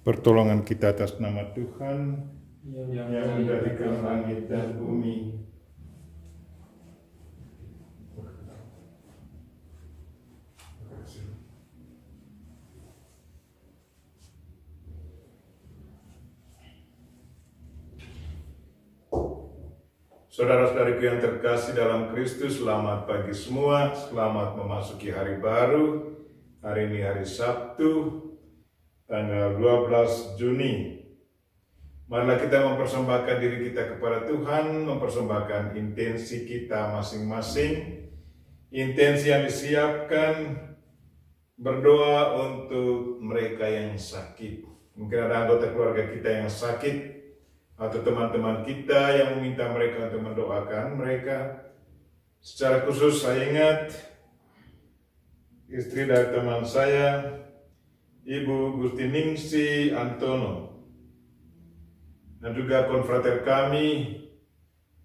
Pertolongan kita atas nama Tuhan yang menjadikan langit dan bumi. Saudara-saudariku yang terkasih dalam Kristus, selamat pagi semua, selamat memasuki hari baru. Hari ini hari Sabtu, tanggal 12 Juni. Marilah kita mempersembahkan diri kita kepada Tuhan, mempersembahkan intensi kita masing-masing. Intensi yang disiapkan, berdoa untuk mereka yang sakit. Mungkin ada anggota keluarga kita yang sakit, atau teman-teman kita yang meminta mereka untuk mendoakan mereka. Secara khusus saya ingat istri dari teman saya, Ibu Gustiningsi Antono, dan juga konfrater kami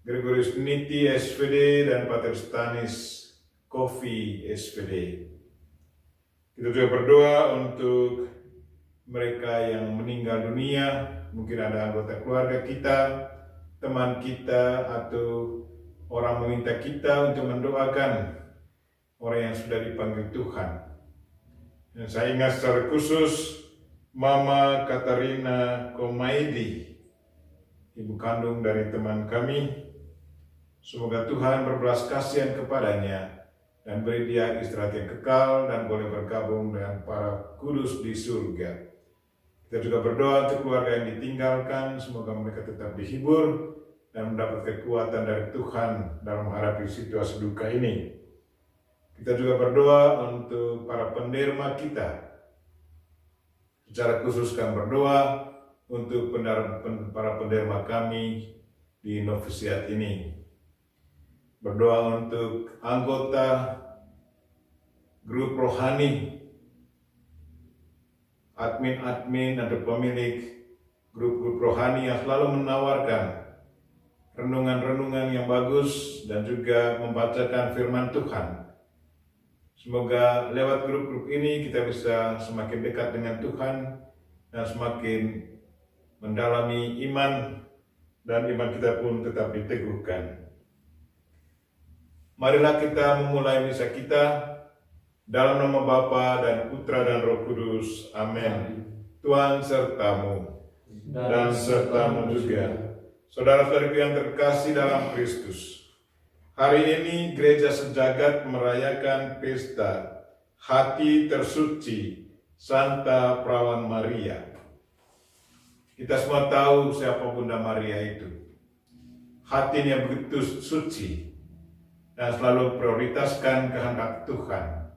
Gregorius Niti SVD dan Pater Stanis Kofi SVD. Kita juga berdoa untuk mereka yang meninggal dunia. Mungkin ada anggota keluarga kita, teman kita, atau orang meminta kita untuk mendoakan orang yang sudah dipanggil Tuhan. Dan saya ingat secara khusus Mama Katarina Komaidi, ibu kandung dari teman kami. Semoga Tuhan berbelas kasihan kepadanya dan beri dia istirahat yang kekal dan boleh bergabung dengan para kudus di surga. Kita juga berdoa untuk keluarga yang ditinggalkan, semoga mereka tetap dihibur dan mendapat kekuatan dari Tuhan dalam menghadapi situasi duka ini. Kita juga berdoa untuk para penderma kita. Secara khusus kami berdoa untuk para penderma kami di novisiat ini. Berdoa untuk anggota grup rohani, admin atau pemilik grup-grup rohani yang selalu menawarkan renungan-renungan yang bagus dan juga membacakan firman Tuhan. Semoga lewat grup-grup ini kita bisa semakin dekat dengan Tuhan dan semakin mendalami iman, dan iman kita pun tetap diteguhkan. Marilah kita memulai misa kita dalam nama Bapa dan Putra dan Roh Kudus. Amin. Tuhan sertamu dan sertamu juga. Saudara-saudariku yang terkasih dalam Kristus, hari ini Gereja Sejagat merayakan pesta Hati Tersuci Santa Perawan Maria. Kita semua tahu siapa Bunda Maria itu. Hatinya begitu suci dan selalu prioritaskan kehendak Tuhan.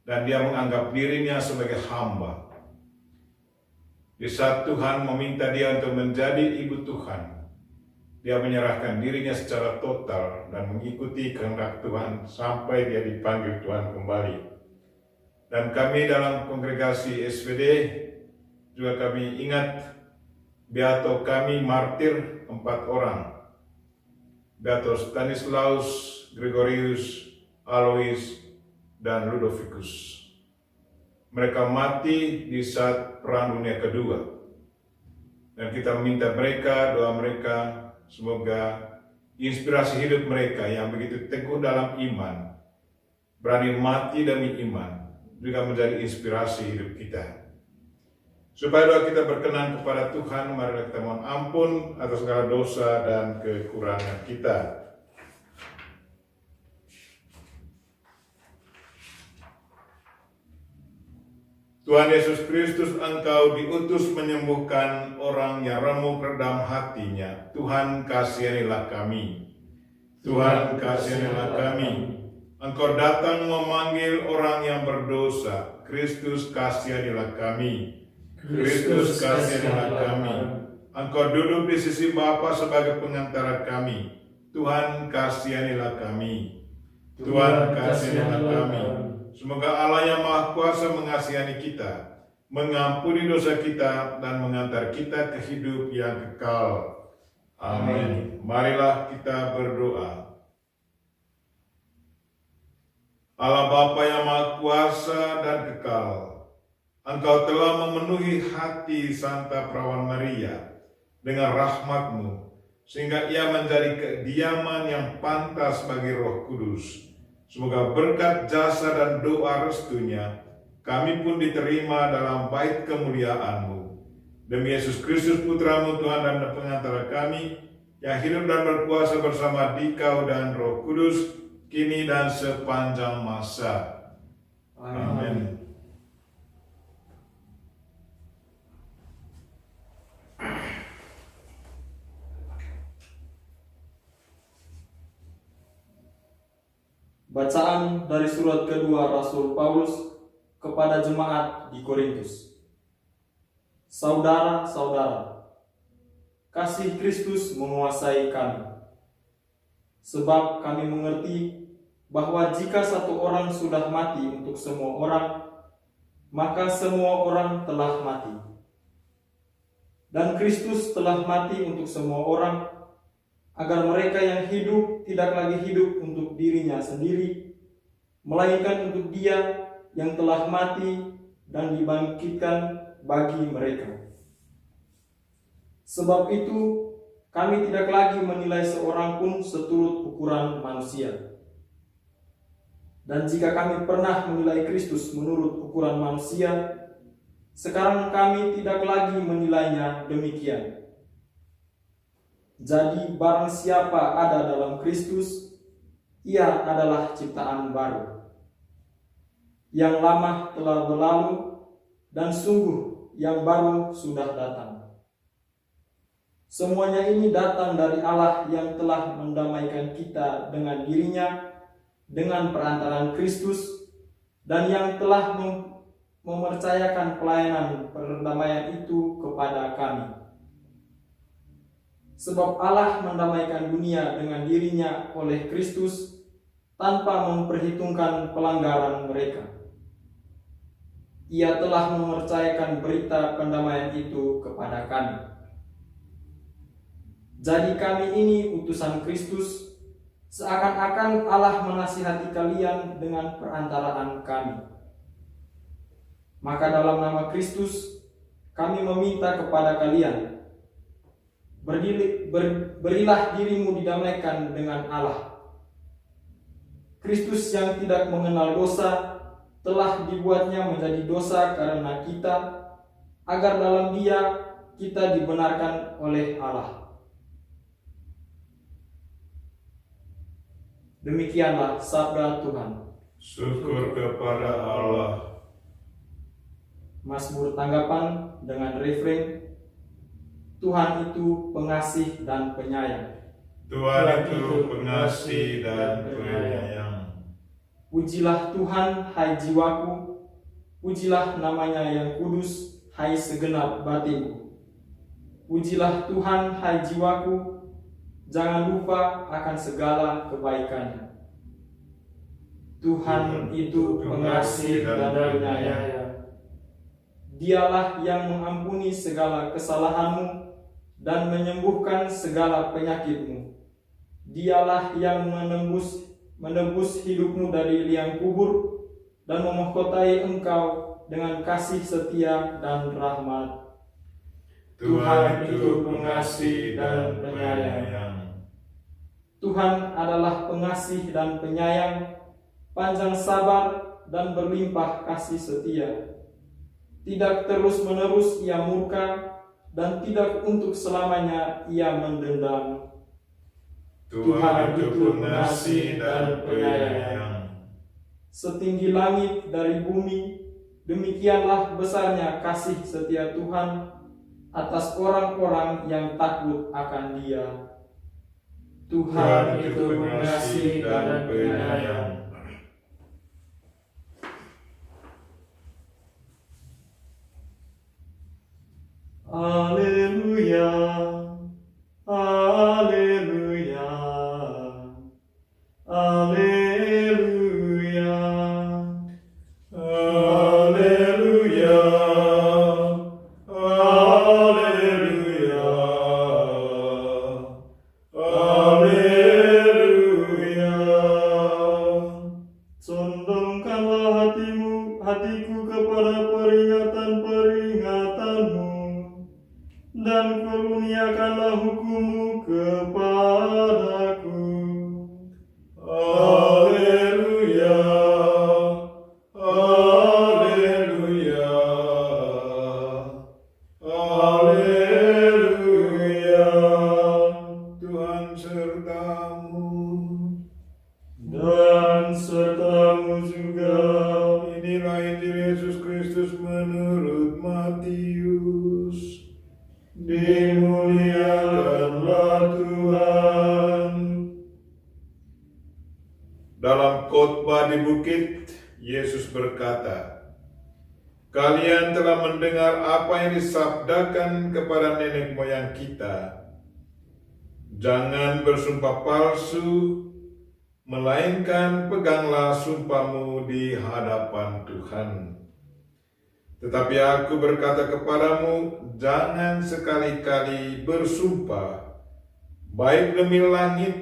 Dan dia menganggap dirinya sebagai hamba. Di saat Tuhan meminta dia untuk menjadi ibu Tuhan, dia menyerahkan dirinya secara total dan mengikuti kehendak Tuhan sampai dia dipanggil Tuhan kembali. Dan kami dalam kongregasi SVD juga kami ingat beato kami martir 4 orang. Beato Stanislaus, Gregorius, Alois, dan Ludovicus. Mereka mati di saat Perang Dunia Kedua. Dan kita meminta mereka, doa mereka, semoga inspirasi hidup mereka yang begitu teguh dalam iman, berani mati demi iman, juga menjadi inspirasi hidup kita. Supaya doa kita berkenan kepada Tuhan, mari kita mohon ampun atas segala dosa dan kekurangan kita. Tuhan Yesus Kristus, Engkau diutus menyembuhkan orang yang remuk redam hatinya. Tuhan, kasihanilah kami. Tuhan, kasihanilah kami. Engkau datang memanggil orang yang berdosa. Kristus, kasihanilah kami. Kristus, kasihanilah kami. Engkau duduk di sisi Bapa sebagai pengantara kami. Tuhan, kasihanilah kami. Tuhan, kasihanilah kami. Semoga Allah yang Maha Kuasa mengasihani kita, mengampuni dosa kita, dan mengantar kita ke hidup yang kekal. Amin. Marilah kita berdoa. Allah Bapa yang Maha Kuasa dan kekal, Engkau telah memenuhi hati Santa Perawan Maria dengan rahmat-Mu, sehingga ia menjadi kediaman yang pantas bagi Roh Kudus. Semoga berkat jasa dan doa restunya, kami pun diterima dalam bait kemuliaan-Mu. Demi Yesus Kristus Putra-Mu, Tuhan dan Pengantara kami, yang hidup dan berkuasa bersama Dikau dan Roh Kudus, kini dan sepanjang masa. Amin. Bacaan dari surat kedua Rasul Paulus kepada jemaat di Korintus. Saudara-saudara, kasih Kristus menguasai kami. Sebab kami mengerti bahwa jika satu orang sudah mati untuk semua orang, maka semua orang telah mati. Dan Kristus telah mati untuk semua orang, agar mereka yang hidup tidak lagi hidup untuk dirinya sendiri, melainkan untuk Dia yang telah mati dan dibangkitkan bagi mereka. Sebab itu, kami tidak lagi menilai seorang pun seturut ukuran manusia. Dan jika kami pernah menilai Kristus menurut ukuran manusia, sekarang kami tidak lagi menilainya demikian. Jadi barang siapa ada dalam Kristus, ia adalah ciptaan baru. Yang lama telah berlalu, dan sungguh yang baru sudah datang. Semuanya ini datang dari Allah yang telah mendamaikan kita dengan dirinya dengan perantaraan Kristus, dan yang telah mempercayakan pelayanan perdamaian itu kepada kami. Sebab Allah mendamaikan dunia dengan dirinya oleh Kristus tanpa memperhitungkan pelanggaran mereka. Ia telah mempercayakan berita pendamaian itu kepada kami. Jadi kami ini utusan Kristus, seakan-akan Allah menasihati kalian dengan perantaraan kami. Maka dalam nama Kristus, kami meminta kepada kalian, berilah dirimu didamaikan dengan Allah. Kristus yang tidak mengenal dosa, telah dibuatnya menjadi dosa karena kita, agar dalam Dia kita dibenarkan oleh Allah. Demikianlah sabda Tuhan. Syukur kepada Allah. Mazmur tanggapan dengan refrein, Tuhan itu pengasih dan penyayang. Tuhan itu pengasih dan penyayang. Pujilah Tuhan, hai jiwaku, pujilah namanya yang kudus, hai segenap batinku. Pujilah Tuhan, hai jiwaku, jangan lupa akan segala kebaikannya. Tuhan itu pengasih dan penyayang. Dialah yang mengampuni segala kesalahanmu dan menyembuhkan segala penyakitmu. Dialah yang menebus hidupmu dari liang kubur dan memahkotai engkau dengan kasih setia dan rahmat. Tuhan itu pengasih dan penyayang. Tuhan adalah pengasih dan penyayang, panjang sabar dan berlimpah kasih setia. Tidak terus-menerus ia murka, dan tidak untuk selamanya ia mendendam. Tuhan itu pengasih dan penyayang. Setinggi langit dari bumi, demikianlah besarnya kasih setia Tuhan atas orang-orang yang takut akan Dia. Tuhan itu pengasih dan penyayang. Haleluya, haleluya, haleluya, Haleluya, haleluya, haleluya. condongkanlah hatiku kepada peringatan dan kurniakanlah hukum-Mu kepadaku. Haleluya, haleluya, haleluya. Tuhan sertamu Dan serta-Mu juga. Inilah Injil Yesus Kristus menurut Matius. Dimuliakanlah Tuhan. Dalam khotbah di bukit, Yesus berkata, "Kalian telah mendengar apa yang disabdakan kepada nenek moyang kita. Jangan bersumpah palsu, melainkan peganglah sumpahmu di hadapan Tuhan. Tetapi aku berkata kepadamu, jangan sekali-kali bersumpah, baik demi langit,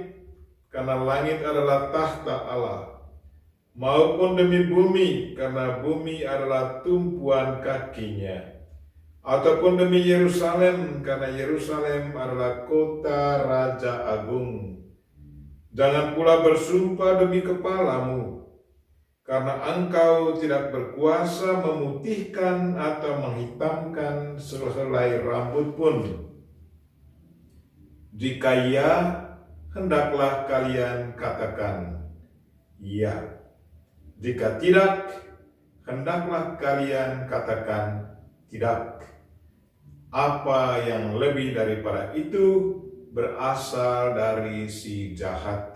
karena langit adalah tahta Allah, maupun demi bumi, karena bumi adalah tumpuan kakinya, ataupun demi Yerusalem, karena Yerusalem adalah kota Raja Agung. Jangan pula bersumpah demi kepalamu, karena engkau tidak berkuasa memutihkan atau menghitamkan sehelai rambut pun. Jika iya, hendaklah kalian katakan iya. Jika tidak, hendaklah kalian katakan tidak. Apa yang lebih daripada itu berasal dari si jahat."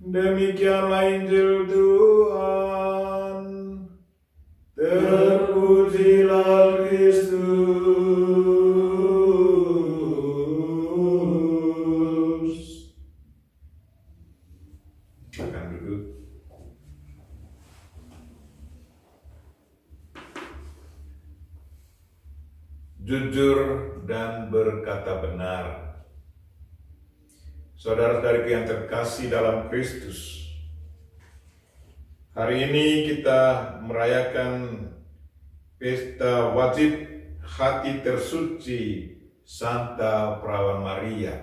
Demikianlah Injil Tuhan. Terpujilah Kristus. Silakan duduk. Jujur dan berkata benar. Saudara-saudariku yang terkasih dalam Kristus, hari ini kita merayakan pesta wajib hati tersuci Santa Perawan Maria.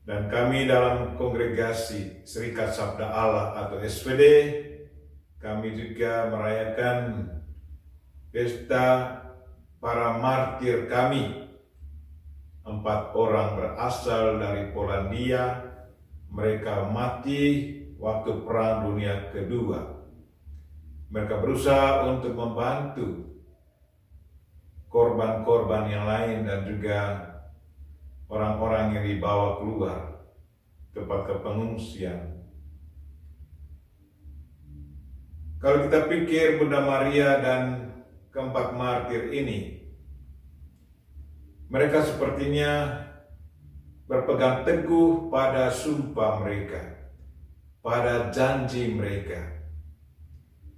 Dan kami dalam kongregasi Serikat Sabda Allah atau SPD, kami juga merayakan pesta para martir kami. 4 orang berasal dari Polandia, mereka mati waktu Perang Dunia Kedua. Mereka berusaha untuk membantu korban-korban yang lain dan juga orang-orang yang dibawa keluar tempat ke pengungsian. Kalau kita pikir Bunda Maria dan keempat martir ini, mereka sepertinya berpegang teguh pada sumpah mereka, pada janji mereka.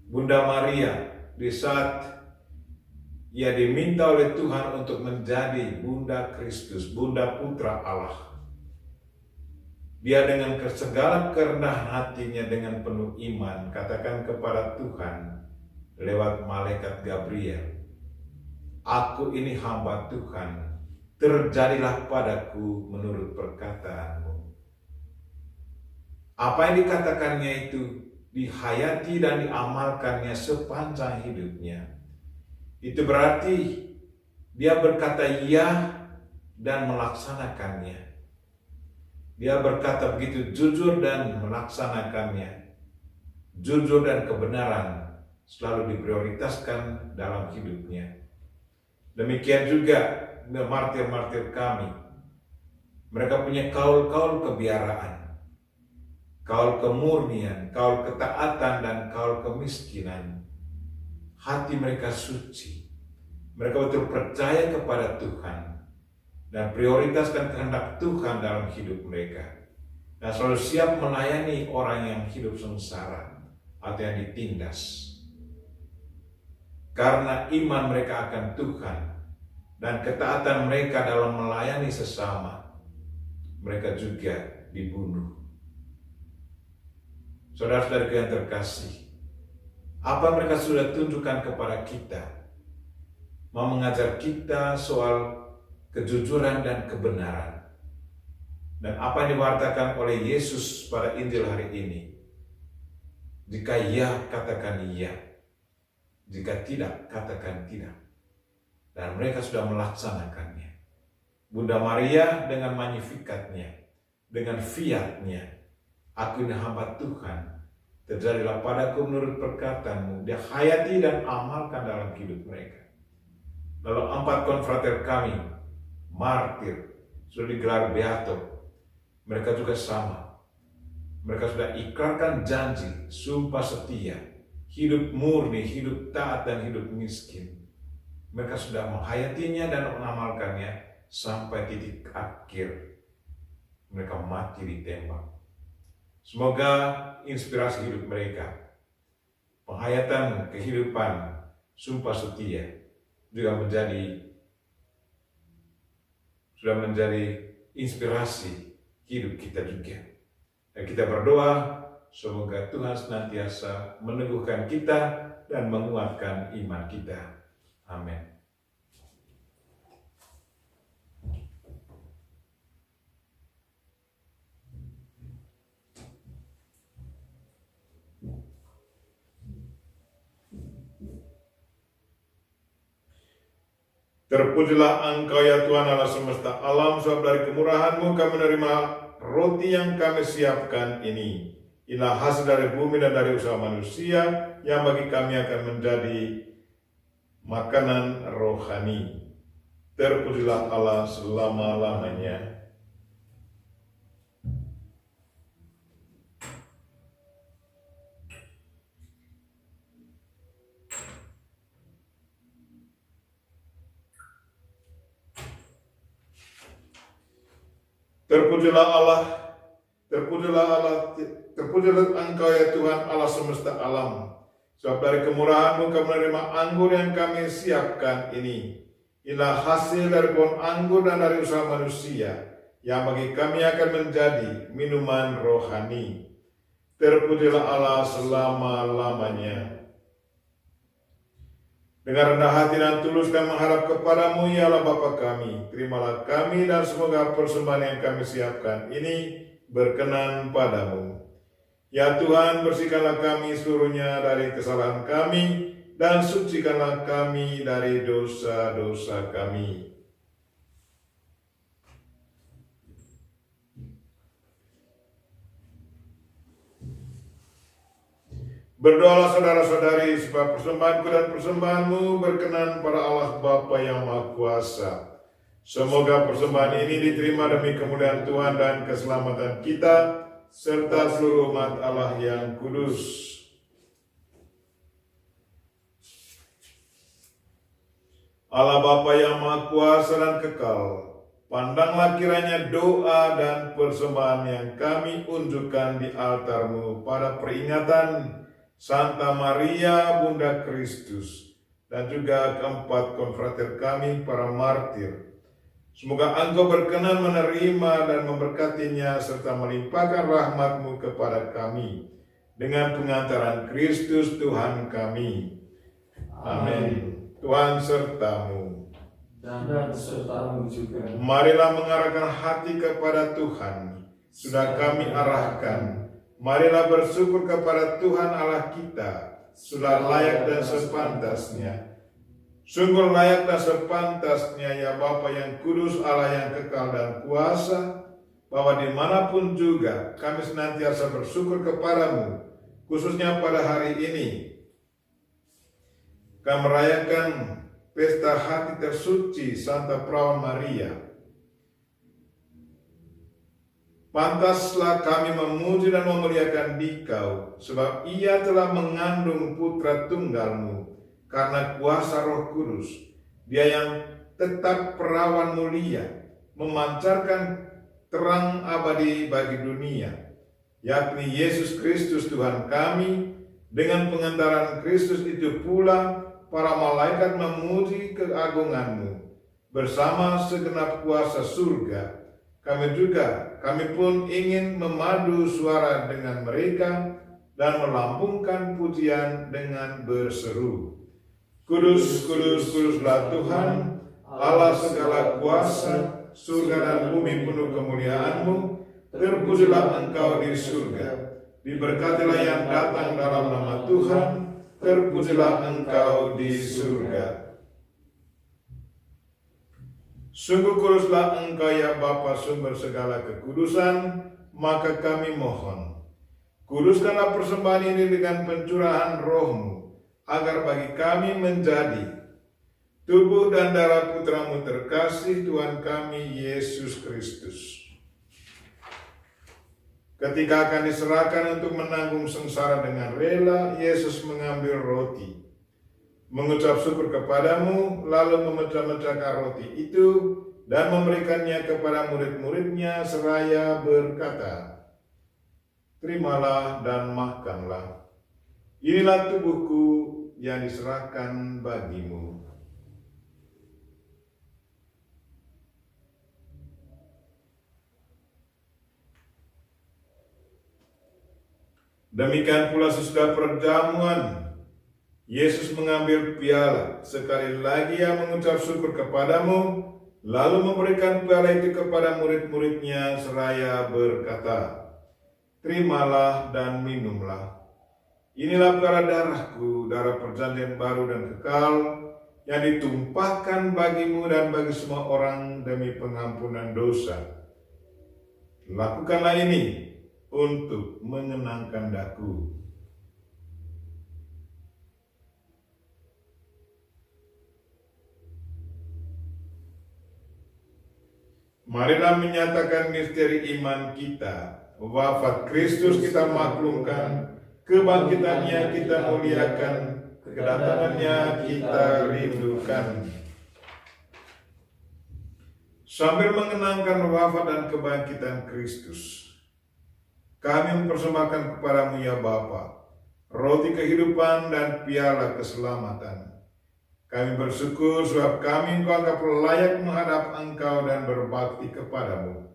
Bunda Maria di saat ia diminta oleh Tuhan untuk menjadi Bunda Kristus, Bunda Putra Allah, dia dengan segala kerendahan hatinya dengan penuh iman katakan kepada Tuhan lewat malaikat Gabriel, "Aku ini hamba Tuhan, terjadilah padaku menurut perkataanmu." Apa yang dikatakannya itu dihayati dan diamalkannya sepanjang hidupnya. Itu berarti dia berkata iya dan melaksanakannya. Dia berkata begitu jujur dan melaksanakannya. Jujur dan kebenaran selalu diprioritaskan dalam hidupnya. Demikian juga martir-martir kami. Mereka punya kaul-kaul kebiaraan, kaul kemurnian, kaul ketaatan, dan kaul kemiskinan. Hati mereka suci. Mereka betul percaya kepada Tuhan dan prioritaskan kehendak Tuhan dalam hidup mereka. Dan selalu siap melayani orang yang hidup sengsara atau yang ditindas. Karena iman mereka akan Tuhan dan ketaatan mereka dalam melayani sesama, mereka juga dibunuh. Saudara-saudara yang terkasih, apa mereka sudah tunjukkan kepada kita? mau mengajar kita soal kejujuran dan kebenaran. Dan apa yang diwartakan oleh Yesus pada Injil hari ini. Jika ya, katakan iya. Jika tidak, katakan tidak. Dan mereka sudah melaksanakannya. Bunda Maria dengan magnifikatnya, dengan fiatnya, aku ini hamba Tuhan, terjadilah padaku menurut perkataanmu. Dia hayati dan amalkan dalam hidup mereka. Lalu 4 konfrater kami, martir, sudah digelar beato. Mereka juga sama. Mereka sudah ikrarkan janji, sumpah setia, hidup murni, hidup taat dan hidup miskin. Mereka sudah menghayatinya dan mengamalkannya sampai titik akhir. Mereka mati ditembak. Semoga inspirasi hidup mereka, penghayatan kehidupan, sumpah setia, juga sudah menjadi inspirasi hidup kita juga. Dan kita berdoa, semoga Tuhan senantiasa meneguhkan kita dan menguatkan iman kita. Amin. Terpujilah Engkau ya Tuhan Allah semesta alam, sebab dari kemurahan-Mu kami menerima roti yang kami siapkan ini. Inilah hasil dari bumi dan dari usaha manusia, yang bagi kami akan menjadi makanan rohani. Terpujilah Allah selama-lamanya. Terpujilah Engkau ya Tuhan Allah semesta alam. Sebab dari kemurahan-Mu kami menerima anggur yang kami siapkan ini. Inilah hasil dari pohon anggur dan dari usaha manusia, yang bagi kami akan menjadi minuman rohani. Terpujilah Allah selama-lamanya. Dengan rendah hati dan tulus kami mengharap kepadamu, ya Allah Bapa kami. Terimalah kami dan semoga persembahan yang kami siapkan ini berkenan padamu. Ya Tuhan, bersihkanlah kami seluruhnya dari kesalahan kami, dan sucikanlah kami dari dosa-dosa kami. Berdoalah saudara-saudari, supaya persembahanku dan persembahanmu berkenan pada Allah Bapa yang Maha Kuasa. Semoga persembahan ini diterima demi kemuliaan Tuhan dan keselamatan kita, serta seluruh umat Allah yang kudus. Allah Bapa yang Maha Kuasa dan kekal, pandanglah kiranya doa dan persembahan yang kami unjukkan di altar-Mu pada peringatan Santa Maria Bunda Kristus, dan juga keempat konfrater kami para martir. Semoga Engkau berkenan menerima dan memberkatinya, serta melimpahkan rahmat-Mu kepada kami, dengan pengantaran Kristus Tuhan kami. Amin. Tuhan sertamu. Dan sertamu juga. Marilah mengarahkan hati kepada Tuhan. Sudah kami arahkan. Marilah bersyukur kepada Tuhan Allah kita, sudah layak dan sepantasnya. Sungguh layak dan sepantasnya ya Bapa yang kudus, Allah yang kekal dan kuasa, bahwa dimanapun juga kami senantiasa bersyukur kepadamu, khususnya pada hari ini. Kami merayakan pesta hati tersuci Santa Perawan Maria. Pantaslah kami memuji dan memuliakan Dikau, sebab ia telah mengandung putra tunggalmu, karena kuasa Roh Kudus. Dia yang tetap perawan mulia, memancarkan terang abadi bagi dunia, yakni Yesus Kristus Tuhan kami. Dengan pengantaran Kristus itu pula, para malaikat memuji keagungan-Mu, bersama segenap kuasa surga. Kami pun ingin memadu suara dengan mereka dan melambungkan pujian dengan berseru. Kudus, kudus, kuduslah Tuhan, Allah segala kuasa, surga dan bumi penuh kemuliaan-Mu. Terpujilah Engkau di surga, diberkatilah yang datang dalam nama Tuhan, terpujilah Engkau di surga. Sungguh kuduslah Engkau ya Bapa, sumber segala kekudusan, maka kami mohon, kuduskanlah persembahan ini dengan pencurahan Roh-Mu, agar bagi kami menjadi tubuh dan darah Putra-Mu terkasih, Tuhan kami Yesus Kristus. Ketika akan diserahkan untuk menanggung sengsara dengan rela, Yesus mengambil roti, mengucap syukur kepadamu, lalu memecah-mecahkan roti itu dan memberikannya kepada murid-muridnya seraya berkata, "Terimalah dan makanlah. Inilah tubuhku yang diserahkan bagimu." Demikian pula sesudah perjamuan, Yesus mengambil piala, sekali lagi Ia mengucap syukur kepadamu, lalu memberikan piala itu kepada murid-muridnya seraya berkata, "Terimalah dan minumlah. Inilah piala darahku, darah perjanjian baru dan kekal, yang ditumpahkan bagimu dan bagi semua orang demi pengampunan dosa. Lakukanlah ini untuk menyenangkan daku." Marilah menyatakan misteri iman kita. Wafat Kristus kita maklumkan, kebangkitannya kita muliakan, kedatangannya kita rindukan. Sambil mengenangkan wafat dan kebangkitan Kristus, kami mempersembahkan kepadamu ya Bapa, roti kehidupan dan piala keselamatan. Kami bersyukur sebab kami Engkau anggap layak menghadap Engkau dan berbakti kepadamu.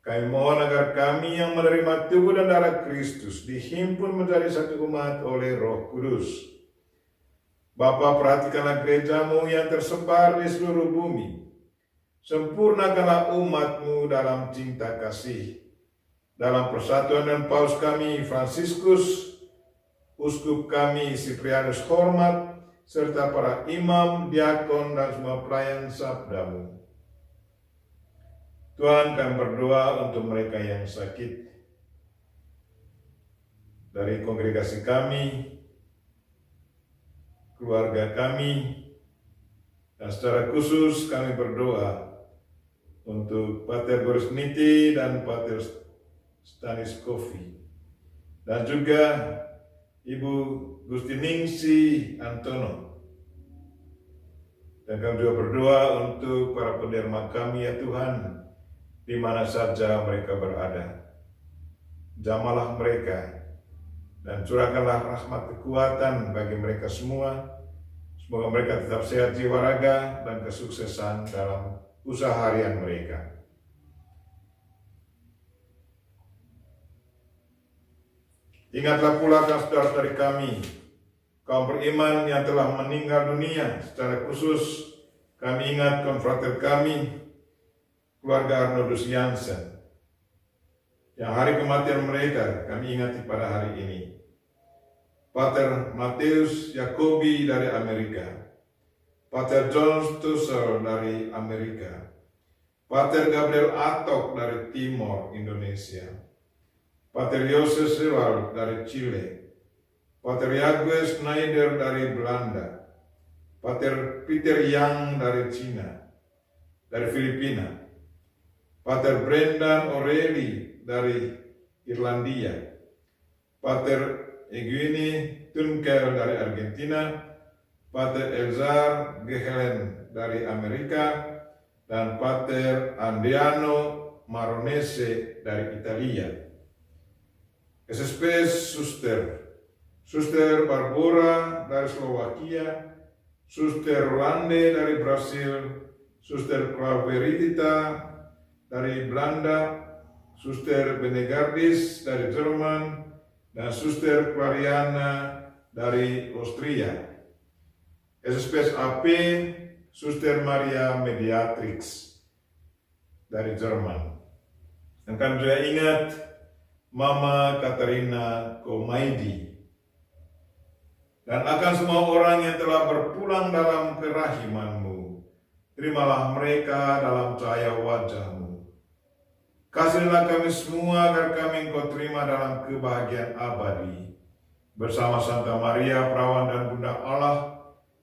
Kami mohon agar kami yang menerima tubuh dan darah Kristus dihimpun menjadi satu umat oleh Roh Kudus. Bapa, perhatikanlah gerejamu yang tersebar di seluruh bumi. Sempurnakanlah umat-Mu dalam cinta kasih. Dalam persatuan dan Paus kami Fransiskus, Uskup kami Siprianus hormat, serta para imam, diakon, dan semua pelayan sabda-Mu. Tuhan, kami berdoa untuk mereka yang sakit. Dari kongregasi kami, keluarga kami, dan secara khusus kami berdoa untuk Pater Boris Niti dan Pater Staniskovi, dan juga Ibu Gustiningsi Antono. Dan kami juga berdoa untuk para penderma kami ya Tuhan, di mana saja mereka berada. Jamalah mereka dan curahkanlah rahmat kekuatan bagi mereka semua. Semoga mereka tetap sehat jiwa raga dan kesuksesan dalam usaha harian mereka. Ingatlah pula saudara-saudari kami, kaum beriman yang telah meninggal dunia. Secara khusus kami ingat konfrater kami, keluarga Arnoldus Jansen, yang hari kematian mereka kami ingati pada hari ini. Pater Mattheus Jacobi dari Amerika, Pater John Stussel dari Amerika, Pater Gabriel Atok dari Timor, Indonesia, Pater Josef Sewald dari Chile, Pater Jacques Schneider dari Belanda, Pater Peter Yang dari Cina, dari Filipina, Pater Brendan O'Reilly dari Irlandia, Pater Eugenie Tunkel dari Argentina, Pater Elzar Gehelen dari Amerika, dan Pater Andiano Maronese dari Italia. SSP Suster Barbara dari Slovakia, Suster Rolande dari Brasil, Suster Claveritita dari Belanda, Suster Benegardis dari Jerman, dan Suster Clariana dari Austria. SSPSAP Suster Maria Mediatrix dari Jerman. Dan kami juga ingat Mama Katarina Komaidi. Dan akan semua orang yang telah berpulang dalam kerahiman-Mu, terimalah mereka dalam cahaya wajah-Mu. Kasihilah kami semua agar kami Engkau terima dalam kebahagiaan abadi. Bersama Santa Maria, Perawan dan Bunda Allah,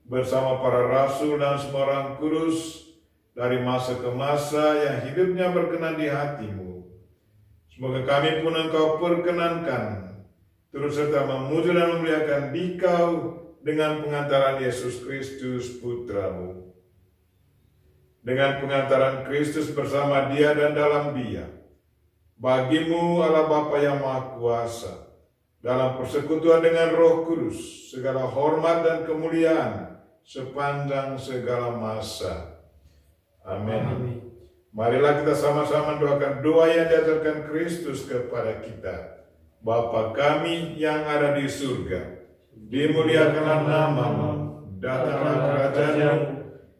bersama para rasul dan semua orang kudus, dari masa ke masa yang hidupnya berkenan di hati-Mu. Semoga kami pun Engkau perkenankan, turut serta memuji dan memuliakan Dikau dengan pengantaran Yesus Kristus Putra-Mu. Dengan pengantaran Kristus bersama Dia dan dalam Dia, bagi-Mu Allah Bapa yang Maha Kuasa, dalam persekutuan dengan Roh Kudus, segala hormat dan kemuliaan sepanjang segala masa. Amin. Marilah kita sama-sama doakan doa yang diajarkan Kristus kepada kita. Bapa kami yang ada di surga, dimuliakanlah nama-Mu, datanglah kerajaan-Mu,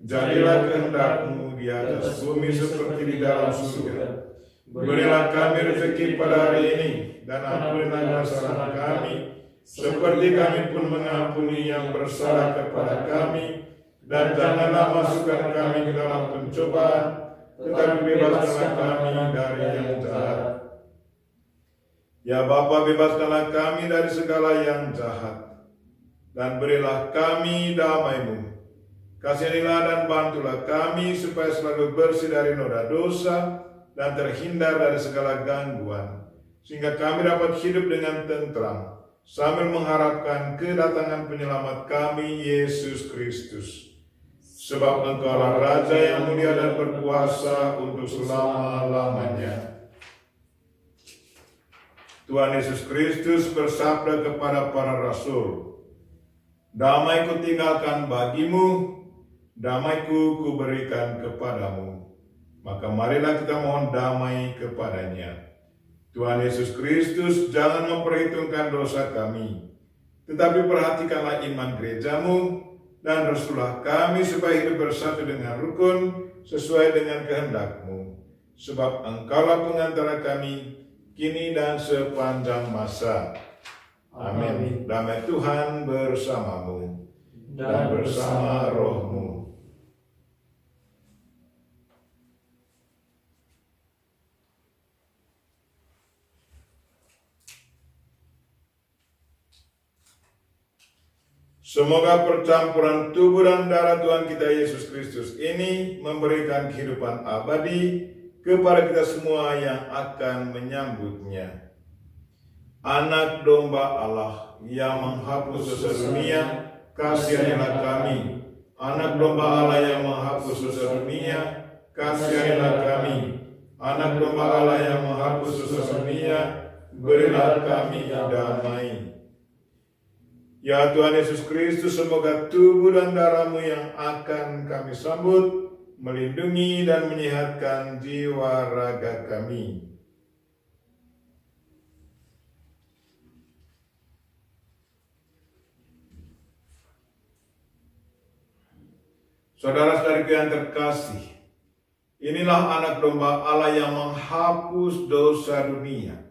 jadilah kehendak-Mu di atas bumi seperti di dalam surga. Berilah kami rezeki pada hari ini, dan ampunilah kesalahan kami, seperti kami pun mengampuni yang bersalah kepada kami, dan janganlah masukkan kami ke dalam pencobaan, tetapi bebaskanlah kami dari yang jahat. Ya Bapa, bebaskanlah kami dari segala yang jahat, dan berilah kami damai-Mu. Kasihanilah dan bantulah kami supaya selalu bersih dari noda dosa dan terhindar dari segala gangguan, sehingga kami dapat hidup dengan tentram, sambil mengharapkan kedatangan penyelamat kami, Yesus Kristus. Sebab Engkaulah Raja yang mulia dan berkuasa untuk selama-lamanya. Tuhan Yesus Kristus bersabda kepada para rasul, "Damai kutinggalkan bagimu, damai-Ku kuberikan kepadamu." Maka marilah kita mohon damai kepadanya. Tuhan Yesus Kristus, jangan memperhitungkan dosa kami, tetapi perhatikanlah iman gereja-Mu dan restulah kami supaya hidup bersatu dengan rukun sesuai dengan kehendak-Mu. Sebab Engkaulah pengantara kami kini dan sepanjang masa. Amin. Damai Tuhan bersamamu dan bersama rohmu. Semoga percampuran tubuh dan darah Tuhan kita Yesus Kristus ini memberikan kehidupan abadi kepada kita semua yang akan menyambutnya. Anak domba Allah yang menghapus dosa dunia, kasihanilah kami. Anak domba Allah yang menghapus dosa dunia, kasihanilah kami. Anak domba Allah yang menghapus dosa dunia, berilah kami damai. Ya Tuhan Yesus Kristus, semoga tubuh dan darah-Mu yang akan kami sambut melindungi dan menyehatkan jiwa raga kami. Saudara-saudariku yang terkasih, inilah anak domba Allah yang menghapus dosa dunia.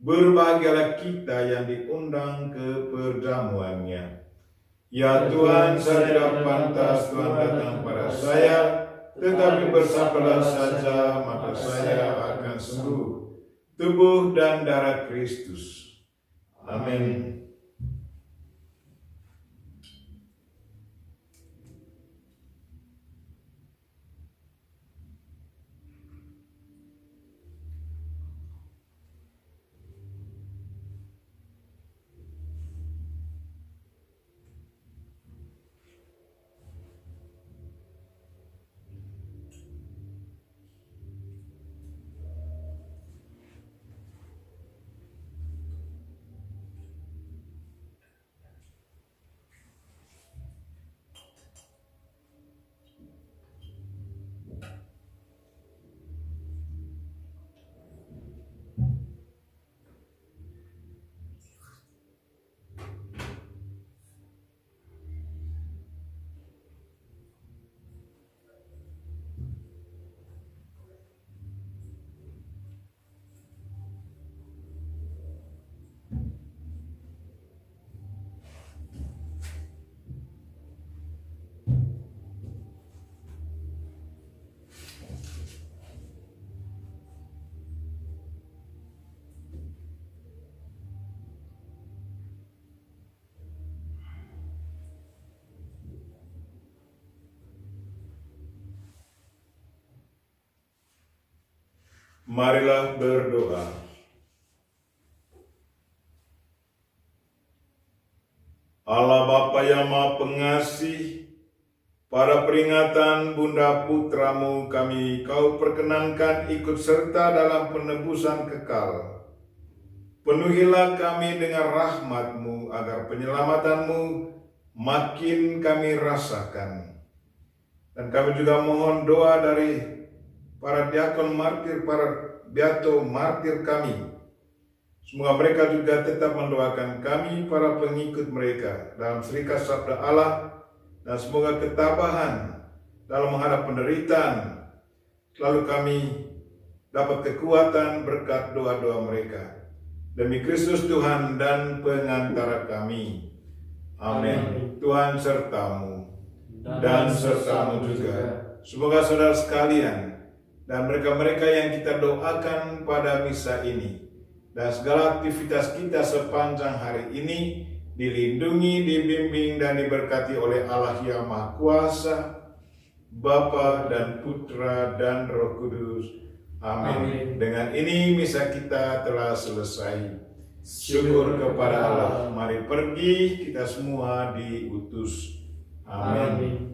Berbahagialah kita yang diundang ke perjamuannya. Ya Tuhan, saya tidak pantas Tuhan datang pada saya, tetapi bersabdalah saja, maka saya akan sembuh. Tubuh dan darah Kristus. Amin. Marilah berdoa. Allah Bapa yang Maha Pengasih, pada peringatan Bunda Putramu kami Kau perkenankan ikut serta dalam penebusan kekal. Penuhilah kami dengan rahmat-Mu agar penyelamatan-Mu makin kami rasakan. Dan kami juga mohon doa dari para diakon martir, para beato martir kami. Semoga mereka juga tetap mendoakan kami, para pengikut mereka, dalam serikat sabda Allah, dan semoga ketabahan dalam menghadap penderitaan selalu kami dapat kekuatan berkat doa-doa mereka. Demi Kristus Tuhan dan pengantara kami. Amin. Tuhan sertamu dan sertamu juga. Semoga saudara sekalian dan mereka-mereka yang kita doakan pada misa ini dan segala aktivitas kita sepanjang hari ini dilindungi, dibimbing, dan diberkati oleh Allah yang Maha Kuasa, Bapa dan Putra dan Roh Kudus. Amin. Dengan ini misa kita telah selesai. Syukur kepada Allah. Mari pergi, kita semua diutus. Amin.